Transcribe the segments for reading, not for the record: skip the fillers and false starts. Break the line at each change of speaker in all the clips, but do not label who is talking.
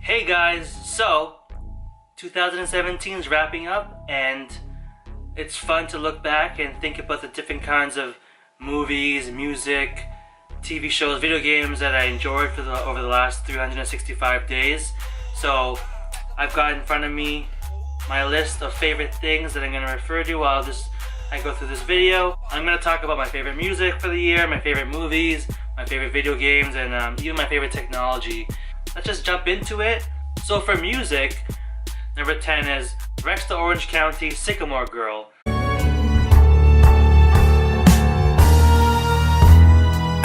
Hey guys, so 2017 is wrapping up and it's fun to look back and think about the different kinds of movies, music, TV shows, video games that I enjoyed over the last 365 days. So I've got in front of me my list of favorite things that I'm going to refer to while I go through this video. I'm going to talk about my favorite music for the year, my favorite movies, my favorite video games, and even my favorite technology. Let's just jump into it. So for music, number 10 is Rex the Orange County Sycamore Girl.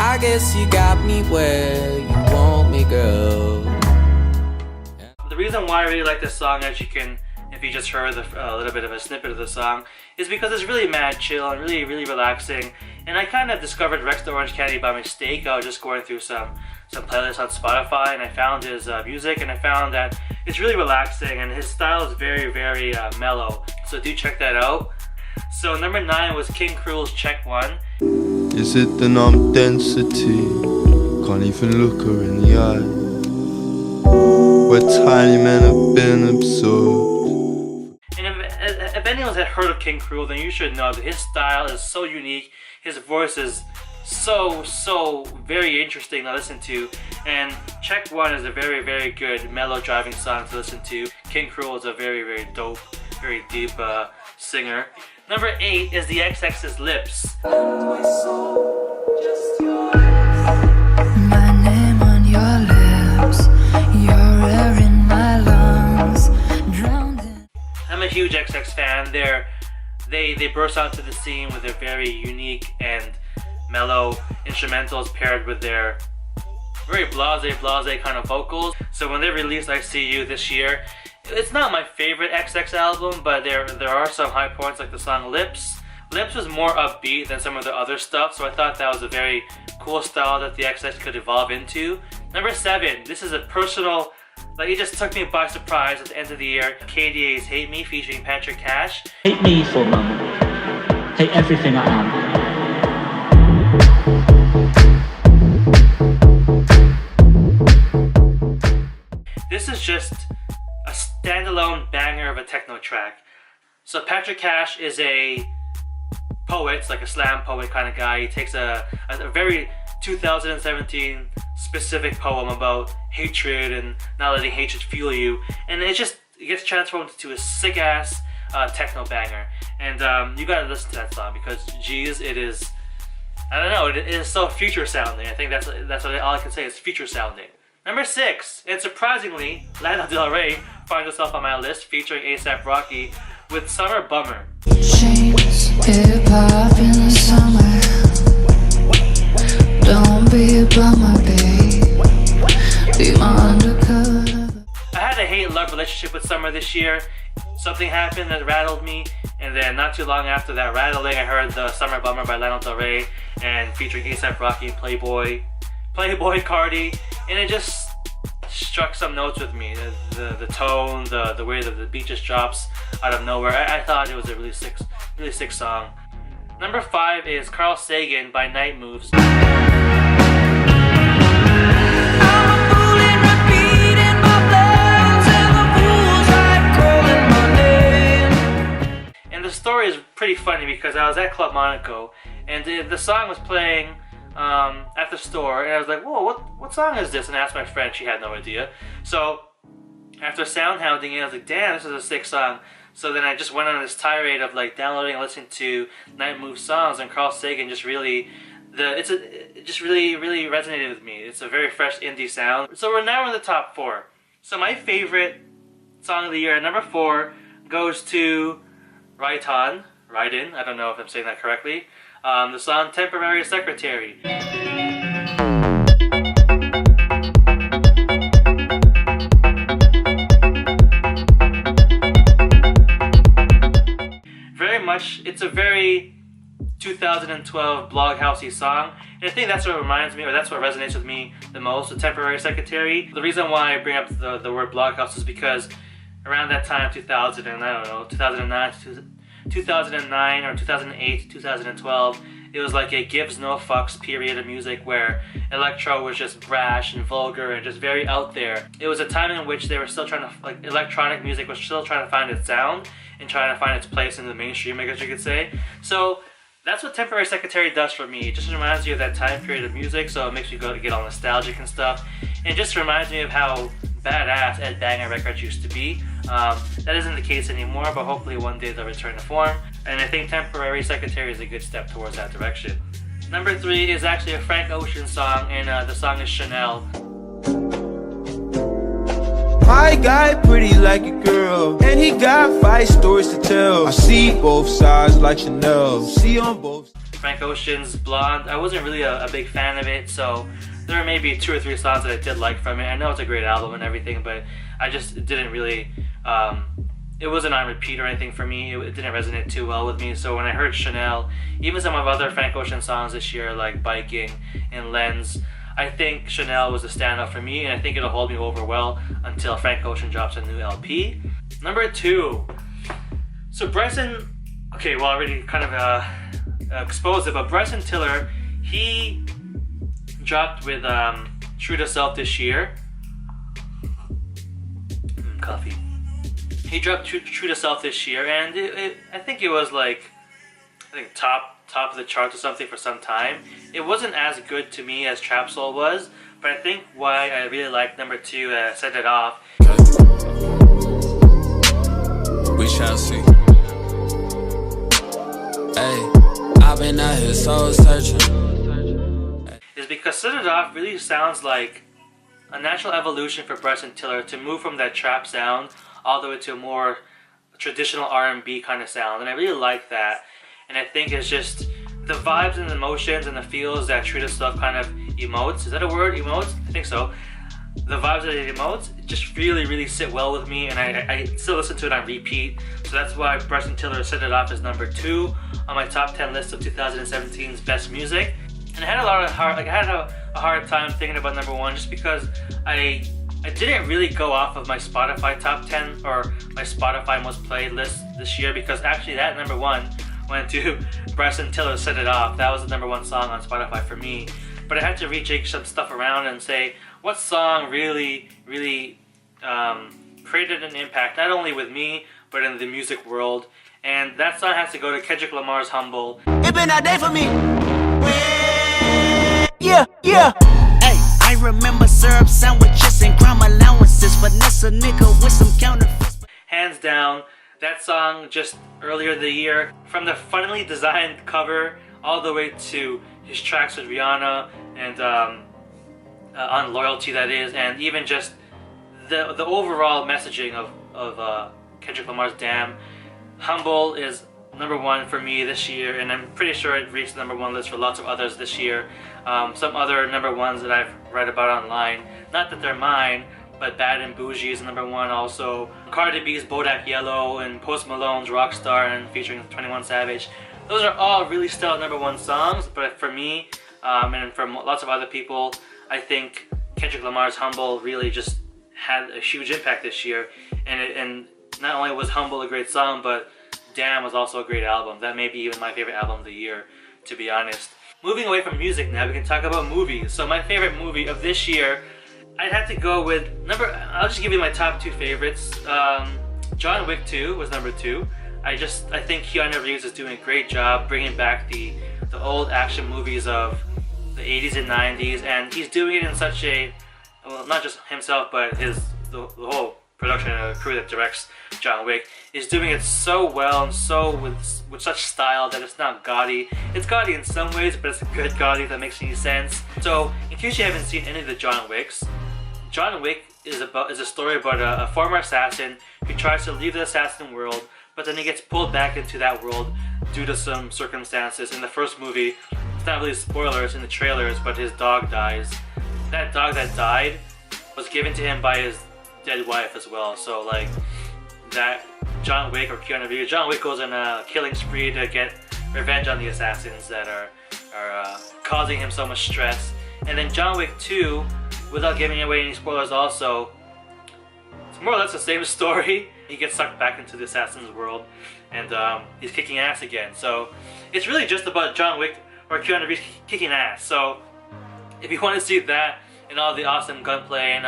I guess you got me where you want me, girl.
The reason why I really like this song, as you can, if you just heard a little bit of a snippet of the song, is because it's really mad chill and really relaxing. And I kind of discovered Rex the Orange County by mistake. I was just going through some playlists on Spotify and I found his music, and I found that it's really relaxing and his style is very mellow. So do check that out. So number 9 was Kink Rule's Check One.
Is it the numb density? Can't even look her in the eye. Where tiny men have been absorbed.
And if anyone's had heard of Kink Rule, then you should know that his style is so unique. His voice is so very interesting to listen to. And Check One is a very good mellow driving song to listen to. Kink Rule is a very dope, very deep singer. Number 8 is the XX's Lips.
My name on your lips, your air in my lungs, drowned in.
I'm a huge XX fan. They burst onto the scene with their very unique and mellow instrumentals paired with their very blase kind of vocals. So when they released I See You this year, it's not my favorite XX album, but there are some high points like the song Lips. Lips was more upbeat than some of the other stuff, so I thought that was a very cool style that the XX could evolve into. Number 7, this is a personal, like it just took me by surprise at the end of the year. KDA's Hate Me featuring Patrick Cash.
Hate me for a moment. Hate everything I am.
This is just a standalone banger of a techno track. So Patrick Cash is a poet, like a slam poet kind of guy. He takes a very 2017 specific poem about hatred and not letting hatred fuel you, and it gets transformed into a sick ass techno banger. And you gotta listen to that song because geez, it is, I don't know, it is so future sounding. I think that's all I can say is future sounding. Number 6, and surprisingly, Lana Del Rey finds herself on my list featuring A$AP Rocky with Summer Bummer.
Chains, hip-hop in the summer. Don't be a bummer, babe. Be my undercover.
I had a hate-love relationship with Summer this year. Something happened that rattled me, and then not too long after that rattling, I heard the Summer Bummer by Lana Del Rey and featuring A$AP Rocky and Playboy Cardi, and it just struck some notes with me. The tone, the way that the beat just drops out of nowhere. I thought it was a really sick song. Number 5 is Carl Sagan by Night Moves. And the story is pretty funny because I was at Club Monaco and the song was playing at the store, and I was like, whoa, what song is this? And I asked my friend, she had no idea. So after sound hounding it, I was like, damn, this is a sick song. So then I just went on this tirade of like downloading and listening to Night Move songs, and Carl Sagan just really resonated with me. It's a very fresh indie sound. So we're now in the top 4. So my favorite song of the year, number 4, goes to Raiden, I don't know if I'm saying that correctly. The song Temporary Secretary. Very much, it's a very 2012 bloghousey song, and I think that's what reminds me, or that's what resonates with me the most, the Temporary Secretary. The reason why I bring up the word bloghouse is because around that time, 2009 or 2008, 2012, It was like a gives no fucks period of music where electro was just brash and vulgar and just very out there. It was a time in which they were still trying to, like, electronic music was still trying to find its sound and trying to find its place in the mainstream, I guess you could say. So that's what Temporary Secretary does for me. It just reminds you of that time period of music, so it makes me get all nostalgic and stuff. And it just reminds me of how badass Ed Banger Records used to be. That isn't the case anymore, but hopefully one day they'll return to form. And I think Temporary Secretary is a good step towards that direction. Number 3 is actually a Frank Ocean song, and the song is Chanel.
My guy pretty like a girl, and he got 5 stories to tell. I see both sides like Chanel. See on both.
Frank Ocean's Blonde, I wasn't really a big fan of it, so there are maybe 2 or 3 songs that I did like from it. I know it's a great album and everything, but I just didn't really, it wasn't on repeat or anything for me. It didn't resonate too well with me. So when I heard Chanel, even some of other Frank Ocean songs this year like Biking and Lens, I think Chanel was a standout for me, and I think it'll hold me over well until Frank Ocean drops a new LP. Number 2. So Bryson, okay, well I already kind of exposed it, but Bryson Tiller, he dropped with True to Self this year. Coffee. He dropped True to Self this year, and I think it was like, top of the charts or something for some time. It wasn't as good to me as Trap Soul was, but I think why I really liked number 2, Set It Off.
We shall see. Hey, I've been out here soul searching.
Is because Set It Off really sounds like a natural evolution for Bryson Tiller to move from that trap sound all the way to a more traditional R&B kind of sound, and I really like that. And I think it's just the vibes and the emotions and the feels that True to Self kind of emotes. Is that a word, emotes? I think so. The vibes that it emotes just really sit well with me, and I still listen to it on repeat. So that's why Bryson Tiller Set It Off is number 2 on my top 10 list of 2017's best music. And I had a hard time thinking about number 1 just because I didn't really go off of my Spotify top 10 or my Spotify most played list this year, because actually that number 1 went to Bryson Tiller Set It Off. That was the number 1 song on Spotify for me. But I had to rejig some stuff around and say what song really created an impact, not only with me, but in the music world. And that song has to go to Kendrick Lamar's Humble.
It been a day for me. Yeah. Hey, I remember syrup sandwiches and crime allowances. Finesse a nigga with some counterfeits.
Hands down, that song just earlier the year, from the funnily designed cover all the way to his tracks with Rihanna and on Loyalty, that is, and even just the overall messaging of Kendrick Lamar's Damn. Humble is number 1 for me this year, and I'm pretty sure it reached the number 1 list for lots of others this year. Some other number 1s that I've read about online, not that they're mine, but Bad and Bougie is number 1 also. Cardi B's Bodak Yellow and Post Malone's Rockstar and featuring 21 Savage. Those are all really stellar number 1 songs, but for me, and for lots of other people, I think Kendrick Lamar's Humble really just had a huge impact this year. And not only was Humble a great song, but Damn was also a great album. That may be even my favorite album of the year, to be honest. Moving away from music now, we can talk about movies. So my favorite movie of this year, I'd have to go with I'll just give you my top 2 favorites. John Wick 2 was number 2. I think Keanu Reeves is doing a great job bringing back the old action movies of the 80s and 90s, and he's doing it in such a, well, not just himself, but the whole production crew that directs John Wick is doing it so well and so with such style that it's not gaudy. It's gaudy in some ways, but it's a good gaudy that makes any sense. So in case you haven't seen any of the John Wicks, John Wick is a story about a former assassin who tries to leave the assassin world, but then he gets pulled back into that world due to some circumstances. In the first movie, it's not really spoilers in the trailers, but his dog dies. That dog that died was given to him by his dead wife as well. So like that John Wick or Keanu Reeves, John Wick goes on a killing spree to get revenge on the assassins that are causing him so much stress. And then John Wick 2, without giving away any spoilers also, it's more or less the same story. He gets sucked back into the assassin's world and he's kicking ass again. So it's really just about John Wick or Keanu Reeves kicking ass. So if you want to see that and all the awesome gunplay and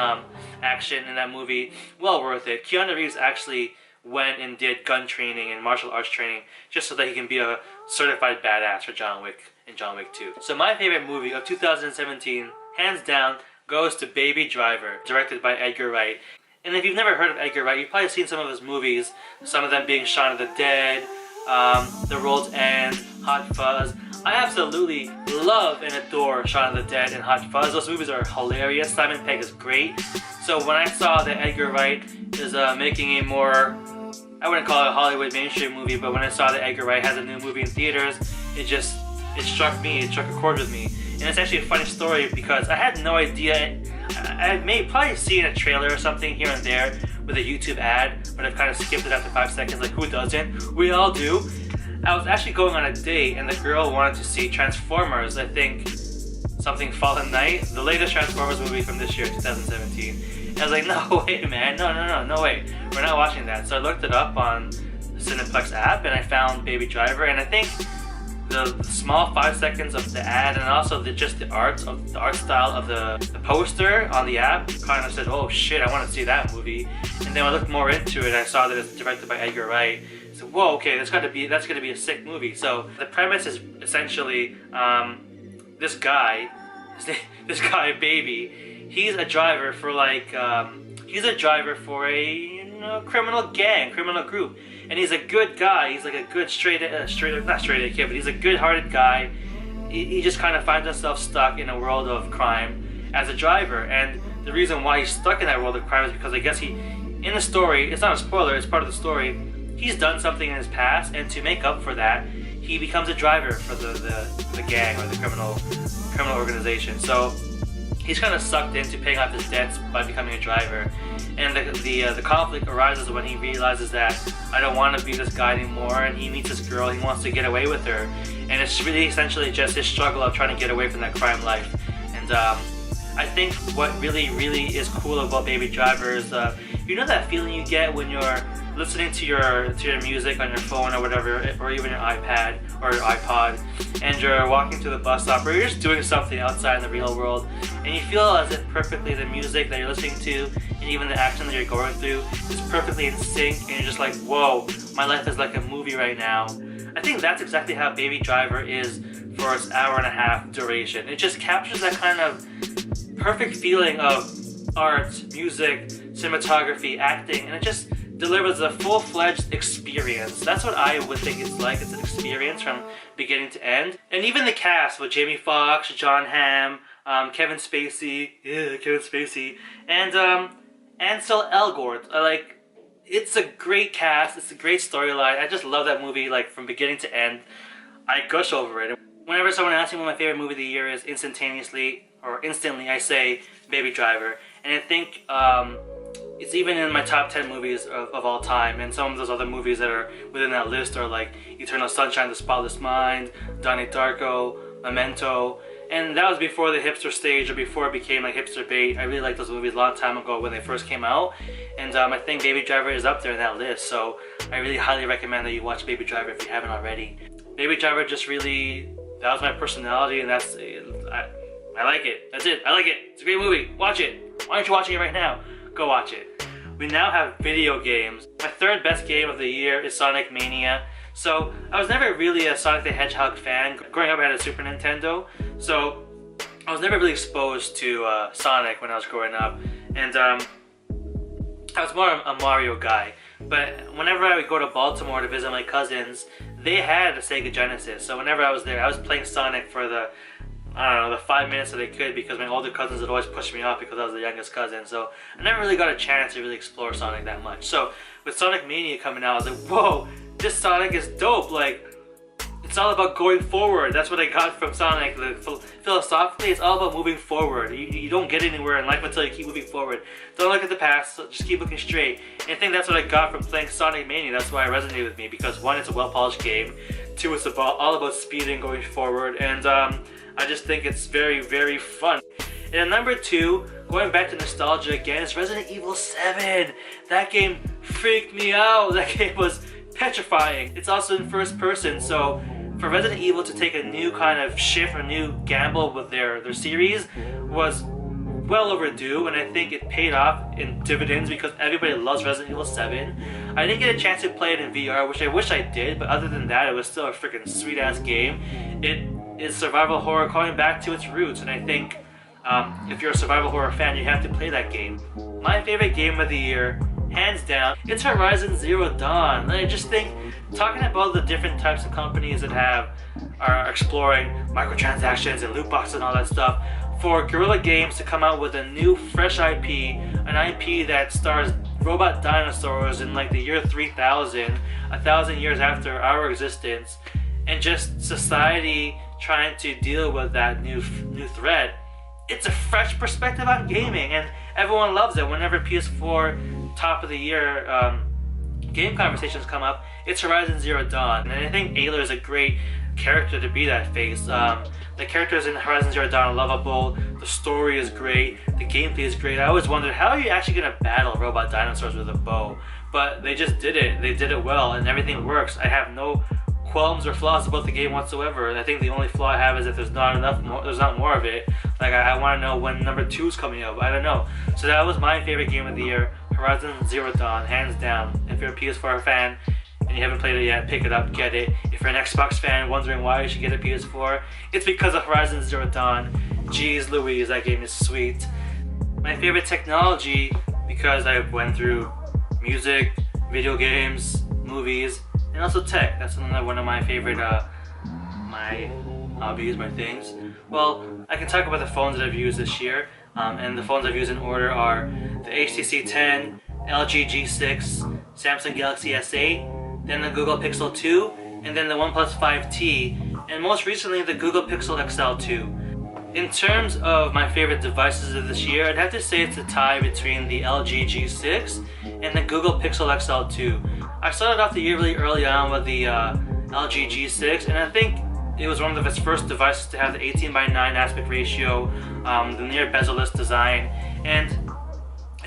action in that movie, well worth it. Keanu Reeves actually went and did gun training and martial arts training just so that he can be a certified badass for John Wick and John Wick 2. So my favorite movie of 2017, hands down, goes to Baby Driver, directed by Edgar Wright. And if you've never heard of Edgar Wright, you've probably seen some of his movies, some of them being Shaun of the Dead, The World's End, Hot Fuzz. I absolutely love and adore Shaun of the Dead and Hot Fuzz. Those movies are hilarious. Simon Pegg is great. So when I saw that Edgar Wright is making a more, I wouldn't call it a Hollywood mainstream movie, but when I saw that Edgar Wright has a new movie in theaters, it struck me, it struck a chord with me. And it's actually a funny story because I had no idea. I had probably seen a trailer or something here and there with a YouTube ad, but I've kind of skipped it after 5 seconds, like who doesn't? We all do. I was actually going on a date and the girl wanted to see Transformers, I think something Fallen Night, the latest Transformers movie from this year, 2017. And I was like, no, wait man, no way, we're not watching that. So I looked it up on the Cineplex app and I found Baby Driver, and I think the small 5 seconds of the ad and also just the art style of the poster on the app kind of said, oh shit, I want to see that movie. And then when I looked more into it, I saw that it's directed by Edgar Wright. So whoa, okay, that's gonna be a sick movie. So the premise is essentially this guy, Baby, he's a driver for a criminal gang, criminal group. And he's a good guy. He's like a good not straight A kid, but he's a good-hearted guy. He just kind of finds himself stuck in a world of crime as a driver. And the reason why he's stuck in that world of crime is because I guess in the story, it's not a spoiler, it's part of the story, he's done something in his past, and to make up for that, he becomes a driver for the gang or the criminal organization. So he's kind of sucked into paying off his debts by becoming a driver. And the conflict arises when he realizes that I don't want to be this guy anymore, and he meets this girl, he wants to get away with her. And it's really essentially just his struggle of trying to get away from that crime life. And I think what really is cool about Baby Driver is, you know that feeling you get when you're listening to your music on your phone or whatever, or even your iPad or your iPod, and you're walking to the bus stop, or you're just doing something outside in the real world, and you feel as if perfectly the music that you're listening to and even the action that you're going through is perfectly in sync, and you're just like, whoa, my life is like a movie right now. I think that's exactly how Baby Driver is for its hour-and-a-half duration. It just captures that kind of perfect feeling of art, music, cinematography, acting, and it just delivers a full-fledged experience. That's what I would think it's like. It's an experience from beginning to end. And even the cast with Jamie Foxx, John Hamm, Kevin Spacey, and Ansel Elgort. It's a great cast. It's a great storyline. I just love that movie, from beginning to end. I gush over it. Whenever someone asks me what my favorite movie of the year is, instantly I say Baby Driver. And I think it's even in my top 10 movies of all time, and some of those other movies that are within that list are like Eternal Sunshine of the Spotless Mind, Donnie Darko, Memento, and that was before the hipster stage, or before it became like hipster bait. I really liked those movies a long time ago when they first came out, and I think Baby Driver is up there in that list, so I really highly recommend that you watch Baby Driver if you haven't already. Baby Driver just really, that was my personality, and that's, I like it. That's it. I like it. It's a great movie. Watch it. Why aren't you watching it right now? Go watch it. We now have video games. My third best game of the year is Sonic Mania. So I was never really a Sonic the Hedgehog fan. Growing up I had a Super Nintendo, so I was never really exposed to Sonic when I was growing up. And I was more a Mario guy. But whenever I would go to Baltimore to visit my cousins, they had a Sega Genesis. So whenever I was there, I was playing Sonic for the 5 minutes that they could, because my older cousins would always push me off because I was the youngest cousin. So I never really got a chance to really explore Sonic that much. So with Sonic Mania coming out, I was like, whoa, this Sonic is dope. It's all about going forward. That's what I got from Sonic. Philosophically, it's all about moving forward. You don't get anywhere in life until you keep moving forward. Don't look at the past, so just keep looking straight. And I think that's what I got from playing Sonic Mania. That's why it resonated with me, because one, it's a well-polished game. Two, it's all about speeding, going forward. And I just think it's very, very fun. And at number 2, going back to nostalgia again, is Resident Evil 7. That game freaked me out. That game was petrifying. It's also in first person, so for Resident Evil to take a new kind of shift or new gamble with their series was well overdue, and I think it paid off in dividends because everybody loves Resident Evil 7. I didn't get a chance to play it in VR, which I wish I did, but other than that, it was still a freaking sweet-ass game. It is survival horror going back to its roots, and I think if you're a survival horror fan, you have to play that game. My favorite game of the year, hands down, it's Horizon Zero Dawn. I just think, talking about the different types of companies that are exploring microtransactions and loot boxes and all that stuff, for Guerrilla Games to come out with a new fresh IP, an IP that stars robot dinosaurs in like the year 3000, 1,000 years after our existence, and just society trying to deal with that new threat. It's a fresh perspective on gaming, and everyone loves it. Whenever PS4 top of the year game conversations come up, it's Horizon Zero Dawn, and I think Ayla is a great character to be that face. The characters in Horizon Zero Dawn are lovable, the story is great, the gameplay is great. I always wondered, how are you actually going to battle robot dinosaurs with a bow? But they just did it. They did it well, and everything works. I have no qualms or flaws about the game whatsoever. And I think the only flaw I have is that there's not more of it. Like, I want to know when number 2 is coming out. I don't know. So that was my favorite game of the year, Horizon Zero Dawn, hands down. If you're a PS4 fan and you haven't played it yet, pick it up, get it. If you're an Xbox fan wondering why you should get a PS4, it's because of Horizon Zero Dawn. Jeez Louise, that game is sweet. My favorite technology, because I went through music, video games, movies, and also tech. That's another one of my favorite, my hobbies, my things. Well, I can talk about the phones that I've used this year, and the phones I've used in order are the HTC 10, LG G6, Samsung Galaxy S8, then the Google Pixel 2, and then the OnePlus 5T, and most recently the Google Pixel XL 2. In terms of my favorite devices of this year, I'd have to say it's a tie between the LG G6 and the Google Pixel XL 2. I started off the year really early on with the LG G6, and I think it was one of its first devices to have the 18:9 aspect ratio, the near bezel-less design, and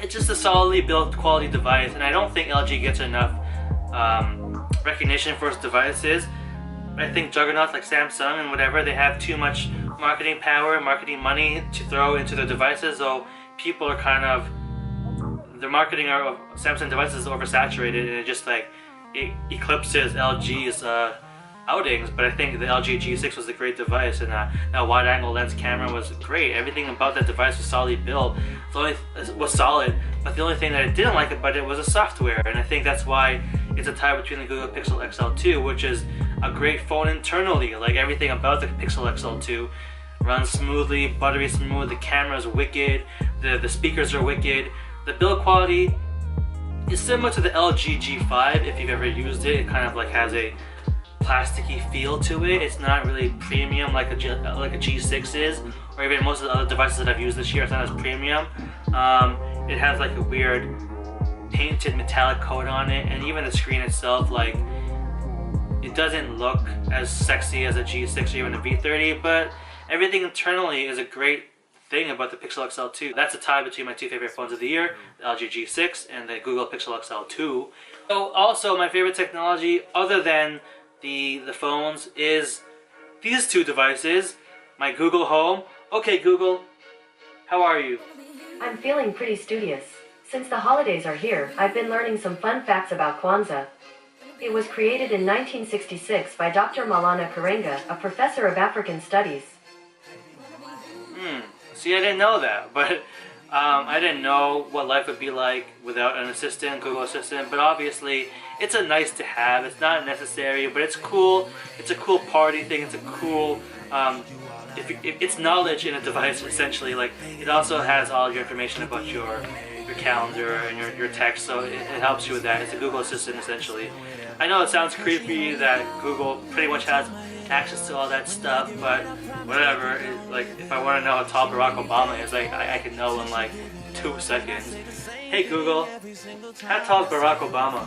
it's just a solidly built quality device, and I don't think LG gets enough recognition for its devices. I think juggernauts like Samsung and whatever, they have too much marketing power, marketing money to throw into their devices, so people are kind of, the marketing of Samsung devices is oversaturated, and it just like, it eclipses LG's outings. But I think the LG G6 was a great device, and that wide-angle lens camera was great. Everything about that device was solidly built. Was solid, but the only thing that I didn't like about it was the software, and I think that's why it's a tie between the Google Pixel XL 2, which is a great phone internally. Like, everything about the Pixel XL 2 runs smoothly, buttery smooth, the camera's wicked, the speakers are wicked, the build quality is similar to the LG G5 if you've ever used it. It kind of like has a plasticky feel to it. It's not really premium like a G6 is, or even most of the other devices that I've used this year. It's not as premium. It has like a weird painted metallic coat on it, and even the screen itself, like, it doesn't look as sexy as a G6 or even a V30, but everything internally is a great thing about the Pixel XL 2. That's a tie between my two favorite phones of the year, the LG G6 and the Google Pixel XL 2. So also my favorite technology other than the phones is these two devices, my Google Home. Okay Google, how are you?
I'm feeling pretty studious. Since the holidays are here, I've been learning some fun facts about Kwanzaa. It was created in 1966 by Dr. Malana Karenga, a professor of African Studies.
See, I didn't know that, but I didn't know what life would be like without an assistant, Google Assistant, but obviously it's a nice to have. It's not necessary, but it's cool. It's a cool party thing. It's a cool, it's knowledge in a device, essentially. Like, it also has all your information about your calendar and your text, so it helps you with that. It's a Google Assistant, essentially. I know it sounds creepy that Google pretty much has access to all that stuff, but whatever. Like, if I want to know how tall Barack Obama is, like, I can know in like 2 seconds. Hey Google, how tall is Barack Obama?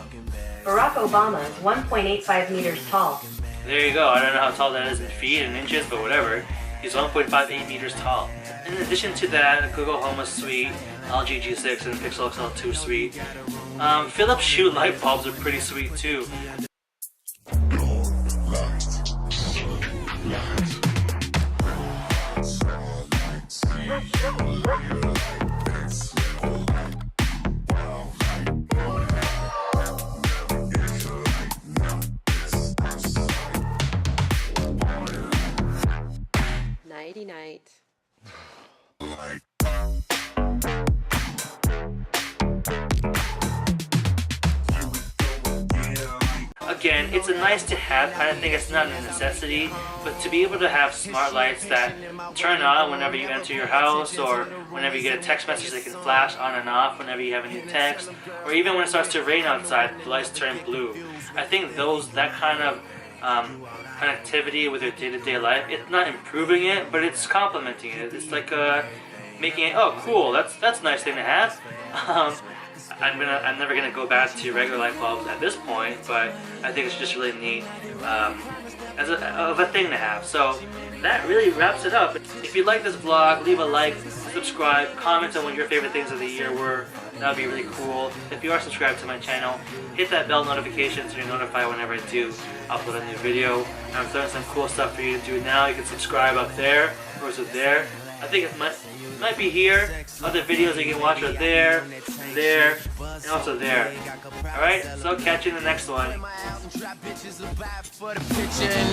Barack Obama is 1.85 meters tall.
There you go. I don't know how tall that is in feet and inches, but whatever. He's 1.58 meters tall. In addition to that, Google Home is sweet, LG G6 and Pixel XL 2 sweet. Phillips Hue light bulbs are pretty sweet too. again, it's a nice to have kind of thing. It's not a necessity, but to be able to have smart lights that turn on whenever you enter your house, or whenever you get a text message, they can flash on and off whenever you have a new text, or even when it starts to rain outside, the lights turn blue. I think that kind of connectivity with your day-to-day life, it's not improving it, but it's complementing it. It's like making it, oh cool, that's a nice thing to have. I'm never gonna go back to regular light bulbs at this point, but I think it's just really neat as a thing to have. So that really wraps it up. If you like this vlog, leave a like, subscribe, comment on what your favorite things of the year were. That would be really cool. If you are subscribed to my channel, hit that bell notification so you're notified whenever I do upload a new video. I'm throwing some cool stuff for you to do now. You can subscribe up there, or is it there? I think it might be here. Other videos you can watch are there, and also there. Alright, so catch you in the next one.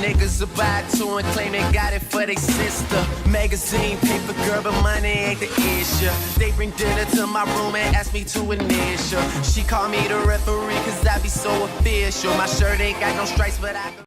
Niggas buy two and claim they got it for their sister. Magazine, paper girl, but money ain't the issue. They bring dinner to my room and ask me to initial. She call me the referee cause I be so official. My shirt ain't got no stripes, but I